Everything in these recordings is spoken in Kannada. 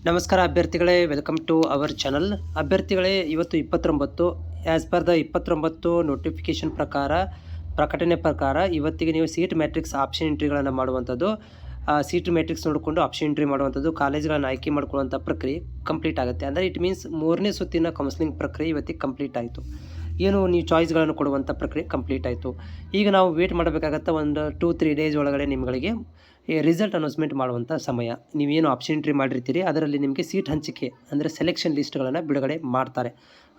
ನಮಸ್ಕಾರ ಅಭ್ಯರ್ಥಿಗಳೇ, ವೆಲ್ಕಮ್ ಟು ಅವರ್ ಚಾನಲ್. ಅಭ್ಯರ್ಥಿಗಳೇ, ಇವತ್ತು 29 ಆ್ಯಸ್ ಪರ್ ದ 29 ನೋಟಿಫಿಕೇಷನ್ ಪ್ರಕಟಣೆ ಪ್ರಕಾರ ಇವತ್ತಿಗೆ ನೀವು ಸೀಟ್ ಮ್ಯಾಟ್ರಿಕ್ಸ್ ಆಪ್ಷನ್ ಎಂಟ್ರಿಗಳನ್ನು ಮಾಡುವಂಥದ್ದು, ಸೀಟ್ ಮ್ಯಾಟ್ರಿಕ್ಸ್ ನೋಡಿಕೊಂಡು ಆಪ್ಷನ್ ಎಂಟ್ರಿ ಮಾಡುವಂಥದ್ದು, ಕಾಲೇಜ್ಗಳನ್ನು ಆಯ್ಕೆ ಮಾಡ್ಕೊಳ್ಳುವಂಥ ಪ್ರಕ್ರಿಯೆ ಕಂಪ್ಲೀಟ್ ಆಗುತ್ತೆ. ಅಂದರೆ ಇಟ್ ಮೀನ್ಸ್ 3ನೇ ಸುತ್ತಿನ ಕೌನ್ಸಿಲಿಂಗ್ ಪ್ರಕ್ರಿಯೆ ಇವತ್ತಿಗೆ ಕಂಪ್ಲೀಟ್ ಆಯಿತು. ಏನು ನೀವು ಚಾಯ್ಸ್ಗಳನ್ನು ಕೊಡುವಂಥ ಪ್ರಕ್ರಿಯೆ ಕಂಪ್ಲೀಟ್ ಆಯಿತು. ಈಗ ನಾವು ವೇಟ್ ಮಾಡಬೇಕಾಗತ್ತೆ. ಒಂದು 2-3 ಡೇಸ್ ಒಳಗಡೆ ನಿಮಗೆ ರಿಸಲ್ಟ್ ಅನೌನ್ಸ್ಮೆಂಟ್ ಮಾಡುವಂಥ ಸಮಯ. ನೀವೇನು ಆಪ್ಷನ್ ಎಂಟ್ರಿ ಮಾಡಿರ್ತೀರಿ ಅದರಲ್ಲಿ ನಿಮಗೆ ಸೀಟ್ ಹಂಚಿಕೆ ಅಂದರೆ ಸೆಲೆಕ್ಷನ್ ಲಿಸ್ಟ್ಗಳನ್ನು ಬಿಡುಗಡೆ ಮಾಡ್ತಾರೆ.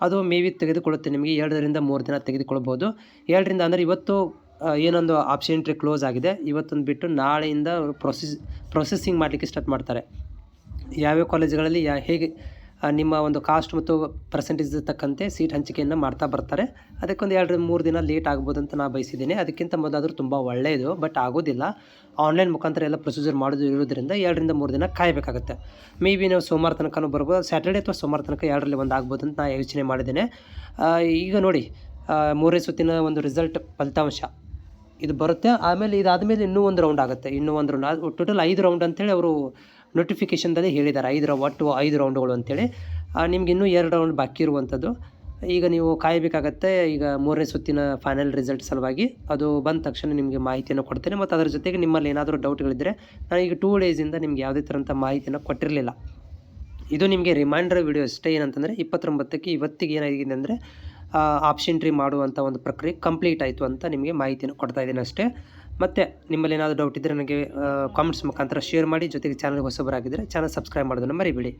ಅದು ಮೇಬಿ ತೆಗೆದುಕೊಳ್ಳುತ್ತೆ, ನಿಮಗೆ 2 ರಿಂದ 3 ದಿನ ತೆಗೆದುಕೊಳ್ಬೋದು. 2 ರಿಂದ ಅಂದರೆ ಇವತ್ತು ಏನೊಂದು ಆಪ್ಷನ್ ಎಂಟ್ರಿ ಕ್ಲೋಸ್ ಆಗಿದೆ, ಇವತ್ತೊಂದು ಬಿಟ್ಟು ನಾಳೆಯಿಂದ ಪ್ರೊಸೆಸಿಂಗ್ ಮಾಡಲಿಕ್ಕೆ ಸ್ಟಾರ್ಟ್ ಮಾಡ್ತಾರೆ. ಯಾವ್ಯಾವ ಕಾಲೇಜುಗಳಲ್ಲಿ ಹೇಗೆ ನಿಮ್ಮ ಒಂದು ಕಾಸ್ಟ್ ಮತ್ತು ಪರ್ಸೆಂಟೇಜ್ ತಕ್ಕಂತೆ ಸೀಟ್ ಹಂಚಿಕೆಯನ್ನು ಮಾಡ್ತಾ ಬರ್ತಾರೆ. ಅದಕ್ಕೊಂದು 2-3 ದಿನ ಲೇಟ್ ಆಗ್ಬೋದು ಅಂತ ನಾನು ಬಯಸಿದ್ದೀನಿ. ಅದಕ್ಕಿಂತ ಮೊದಲಾದರೂ ತುಂಬ ಒಳ್ಳೆಯದು, ಬಟ್ ಆಗೋದಿಲ್ಲ. ಆನ್ಲೈನ್ ಮುಖಾಂತರ ಎಲ್ಲ ಪ್ರೊಸೀಜರ್ ಮಾಡೋದು ಇರೋದ್ರಿಂದ 2 ರಿಂದ 3 ದಿನ ಕಾಯಬೇಕಾಗುತ್ತೆ. ಮೇ ಬಿ ನಾವು ಸೋಮವಾರ ತನಕನೂ ಬರ್ಬೋದು, ಸ್ಯಾಟರ್ಡೆ ಅಥವಾ ಸೋಮವಾರ ತನಕ 2ರಲ್ಲಿ ಒಂದು ಆಗ್ಬೋದು ಅಂತ ನಾನು ಯೋಚನೆ ಮಾಡಿದ್ದೇನೆ. ಈಗ ನೋಡಿ, 3ನೇ ಸುತ್ತಿನ ಒಂದು ರಿಸಲ್ಟ್ ಫಲಿತಾಂಶ ಇದು ಬರುತ್ತೆ. ಆಮೇಲೆ ಇದಾದಮೇಲೆ ಇನ್ನೂ ಒಂದು ರೌಂಡ್ ಆಗುತ್ತೆ, ಇನ್ನೂ ಒಂದು ರೌಂಡ್, ಟೋಟಲ್ 5 ರೌಂಡ್ ಅಂತೇಳಿ ಅವರು ನೋಟಿಫಿಕೇಷನ್ದಲ್ಲಿ ಹೇಳಿದ್ದಾರೆ. ಒಟ್ಟು 5 ರೌಂಡ್ಗಳು ಅಂತೇಳಿ. ನಿಮ್ಗೆ ಇನ್ನೂ 2 ರೌಂಡ್ ಬಾಕಿ ಇರುವಂಥದ್ದು. ಈಗ ನೀವು ಕಾಯಬೇಕಾಗತ್ತೆ. ಈಗ 3ನೇ ಸುತ್ತಿನ ಫೈನಲ್ ರಿಸಲ್ಟ್ ಸಲುವಾಗಿ ಅದು ಬಂದ ತಕ್ಷಣ ನಿಮಗೆ ಮಾಹಿತಿಯನ್ನು ಕೊಡ್ತೇನೆ. ಮತ್ತು ಅದರ ಜೊತೆಗೆ ನಿಮ್ಮಲ್ಲಿ ಏನಾದರೂ ಡೌಟ್ಗಳಿದ್ದರೆ, ನಾನು ಈಗ 2 ಡೇಸಿಂದ ನಿಮ್ಗೆ ಯಾವುದೇ ಥರಂಥ ಮಾಹಿತಿಯನ್ನು ಕೊಟ್ಟಿರಲಿಲ್ಲ. ಇದು ನಿಮಗೆ ರಿಮೈಂಡರ್ ವಿಡಿಯೋ ಅಷ್ಟೇ. ಏನಂತಂದರೆ 29ಕ್ಕೆ ಇವತ್ತಿಗೆ ಏನಾಗಿದೆ ಅಂದರೆ ಆಪ್ಷನ್ ಎಂಟ್ರಿ ಮಾಡುವಂಥ ಒಂದು ಪ್ರಕ್ರಿಯೆ ಕಂಪ್ಲೀಟ್ ಆಯಿತು ಅಂತ ನಿಮಗೆ ಮಾಹಿತಿಯನ್ನು ಕೊಡ್ತಾ ಇದ್ದೀನಿ ಅಷ್ಟೇ. ಮತ್ತು ನಿಮ್ಮಲ್ಲಿ ಏನಾದರೂ ಡೌಟ್ ಇದ್ದರೆ ನನಗೆ ಕಾಮೆಂಟ್ಸ್ ಮುಖಾಂತರ ಶೇರ್ ಮಾಡಿ. ಜೊತೆಗೆ ಚಾನಲ್ಗೆ ಹೊಸಬರಾಗಿದ್ದರೆ ಚಾನಲ್ ಸಬ್ಸ್ಕ್ರೈಬ್ ಮಾಡೋದನ್ನು ಮರಿಬೇಡಿ.